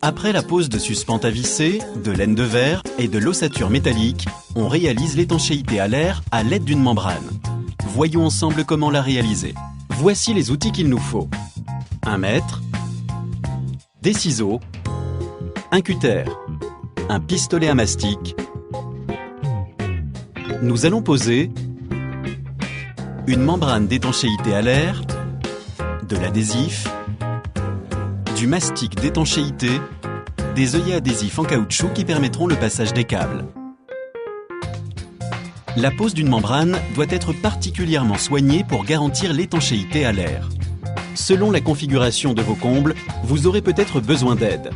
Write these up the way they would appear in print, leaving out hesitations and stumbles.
Après la pose de suspente à visser, de laine de verre et de l'ossature métallique, on réalise l'étanchéité à l'air à l'aide d'une membrane. Voyons ensemble comment la réaliser. Voici les outils qu'il nous faut. Un mètre, des ciseaux, un cutter, un pistolet à mastic. Nous allons poser une membrane d'étanchéité à l'air, de l'adhésif, du mastic d'étanchéité, des œillets adhésifs en caoutchouc qui permettront le passage des câbles. La pose d'une membrane doit être particulièrement soignée pour garantir l'étanchéité à l'air. Selon la configuration de vos combles, vous aurez peut-être besoin d'aide.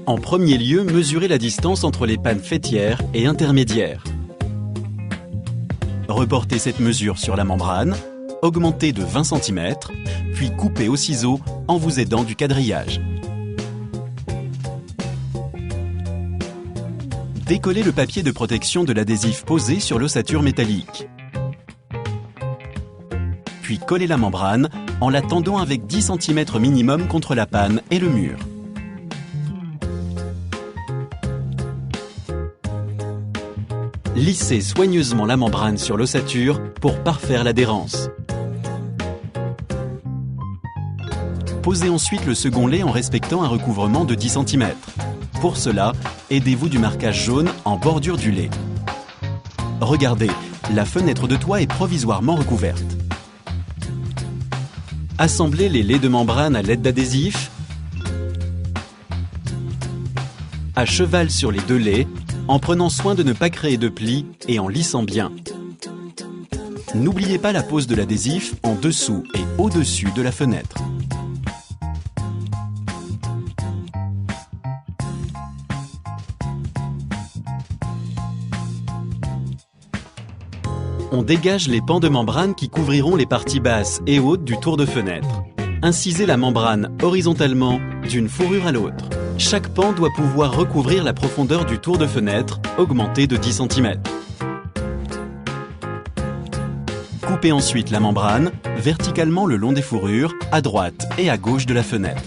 En premier lieu, mesurez la distance entre les pannes faîtières et intermédiaires. Reportez cette mesure sur la membrane, augmentez de 20 cm, puis coupez au ciseau en vous aidant du quadrillage. Décollez le papier de protection de l'adhésif posé sur l'ossature métallique. Puis collez la membrane en la tendant avec 10 cm minimum contre la panne et le mur. Lissez soigneusement la membrane sur l'ossature pour parfaire l'adhérence. Posez ensuite le second lait en respectant un recouvrement de 10 cm. Pour cela, aidez-vous du marquage jaune en bordure du lait. Regardez, la fenêtre de toit est provisoirement recouverte. Assemblez les laits de membrane à l'aide d'adhésifs, à cheval sur les deux laits, en prenant soin de ne pas créer de plis et en lissant bien. N'oubliez pas la pose de l'adhésif en dessous et au-dessus de la fenêtre. On dégage les pans de membrane qui couvriront les parties basses et hautes du tour de fenêtre. Incisez la membrane horizontalement d'une fourrure à l'autre. Chaque pan doit pouvoir recouvrir la profondeur du tour de fenêtre, augmentée de 10 cm. Coupez ensuite la membrane verticalement le long des fourrures, à droite et à gauche de la fenêtre.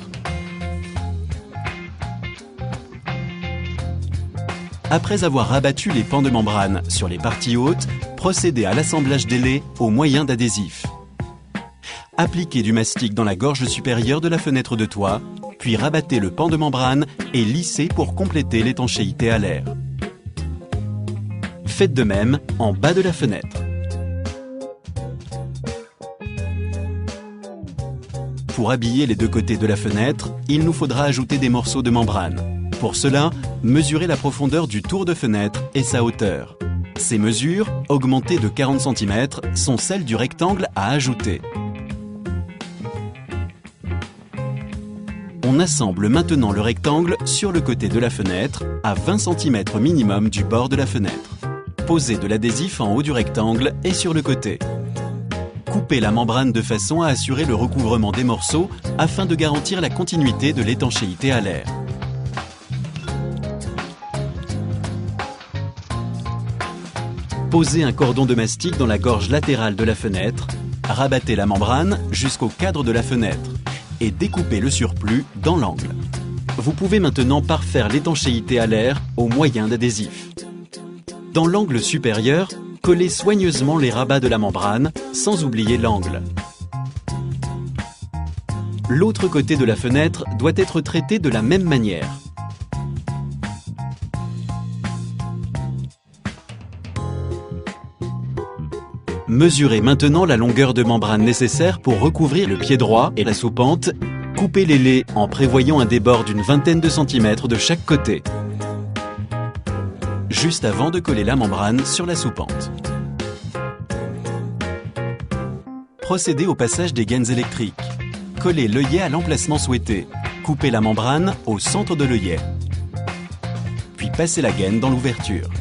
Après avoir rabattu les pans de membrane sur les parties hautes, procédez à l'assemblage des laits au moyen d'adhésifs. Appliquez du mastic dans la gorge supérieure de la fenêtre de toit, puis rabattez le pan de membrane et lissez pour compléter l'étanchéité à l'air. Faites de même en bas de la fenêtre. Pour habiller les deux côtés de la fenêtre, il nous faudra ajouter des morceaux de membrane. Pour cela, mesurez la profondeur du tour de fenêtre et sa hauteur. Ces mesures, augmentées de 40 cm, sont celles du rectangle à ajouter. On assemble maintenant le rectangle sur le côté de la fenêtre, à 20 cm minimum du bord de la fenêtre. Posez de l'adhésif en haut du rectangle et sur le côté. Coupez la membrane de façon à assurer le recouvrement des morceaux afin de garantir la continuité de l'étanchéité à l'air. Posez un cordon de mastic dans la gorge latérale de la fenêtre, rabattez la membrane jusqu'au cadre de la fenêtre et découpez le surplus dans l'angle. Vous pouvez maintenant parfaire l'étanchéité à l'air au moyen d'adhésifs. Dans l'angle supérieur, collez soigneusement les rabats de la membrane sans oublier l'angle. L'autre côté de la fenêtre doit être traité de la même manière. Mesurez maintenant la longueur de membrane nécessaire pour recouvrir le pied droit et la soupente. Coupez les laits en prévoyant un débord d'une vingtaine de centimètres de chaque côté, juste avant de coller la membrane sur la soupente. Procédez au passage des gaines électriques. Collez l'œillet à l'emplacement souhaité. Coupez la membrane au centre de l'œillet. Puis passez la gaine dans l'ouverture.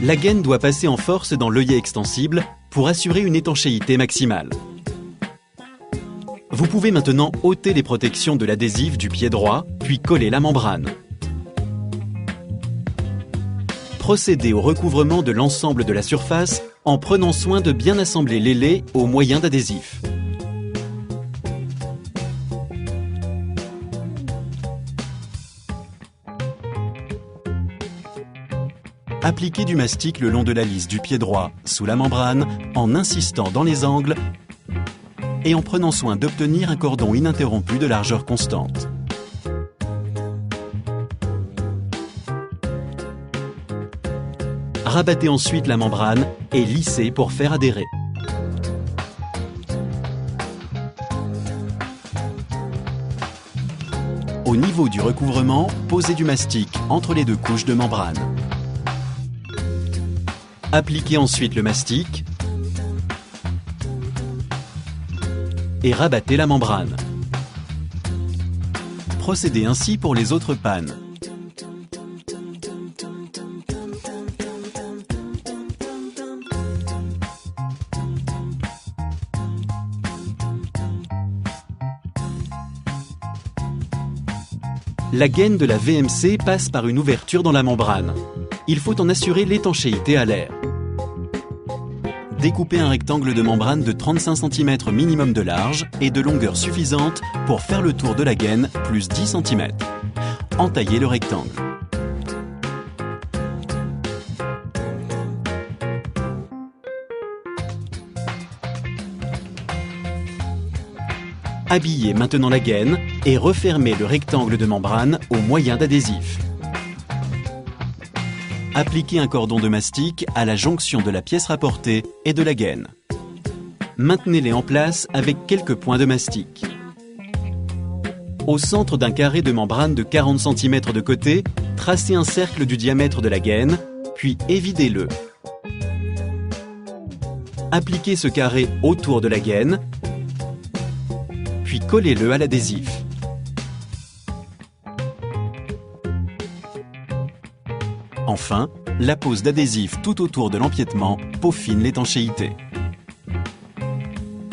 La gaine doit passer en force dans l'œillet extensible pour assurer une étanchéité maximale. Vous pouvez maintenant ôter les protections de l'adhésif du pied droit, puis coller la membrane. Procédez au recouvrement de l'ensemble de la surface en prenant soin de bien assembler les laits au moyen d'adhésifs. Appliquez du mastic le long de la lisse du pied droit sous la membrane en insistant dans les angles et en prenant soin d'obtenir un cordon ininterrompu de largeur constante. Rabattez ensuite la membrane et lissez pour faire adhérer. Au niveau du recouvrement, posez du mastic entre les deux couches de membrane. Appliquez ensuite le mastic et rabattez la membrane. Procédez ainsi pour les autres pannes. La gaine de la VMC passe par une ouverture dans la membrane. Il faut en assurer l'étanchéité à l'air. Découpez un rectangle de membrane de 35 cm minimum de large et de longueur suffisante pour faire le tour de la gaine plus 10 cm. Entaillez le rectangle. Habillez maintenant la gaine et refermez le rectangle de membrane au moyen d'adhésifs. Appliquez un cordon de mastic à la jonction de la pièce rapportée et de la gaine. Maintenez-les en place avec quelques points de mastic. Au centre d'un carré de membrane de 40 cm de côté, tracez un cercle du diamètre de la gaine, puis évidez-le. Appliquez ce carré autour de la gaine, puis collez-le à l'adhésif. Enfin, la pose d'adhésif tout autour de l'empiètement peaufine l'étanchéité.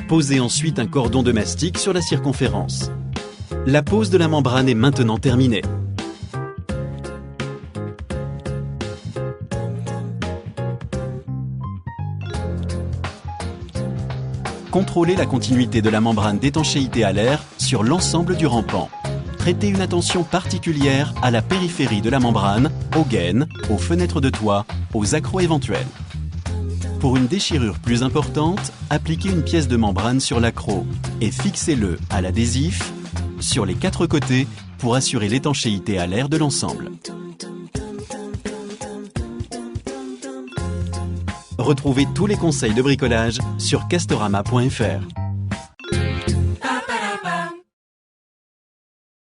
Posez ensuite un cordon de mastic sur la circonférence. La pose de la membrane est maintenant terminée. Contrôlez la continuité de la membrane d'étanchéité à l'air sur l'ensemble du rampant. Prêtez une attention particulière à la périphérie de la membrane, aux gaines, aux fenêtres de toit, aux accrocs éventuels. Pour une déchirure plus importante, appliquez une pièce de membrane sur l'accroc et fixez-le à l'adhésif sur les 4 côtés pour assurer l'étanchéité à l'air de l'ensemble. Retrouvez tous les conseils de bricolage sur castorama.fr.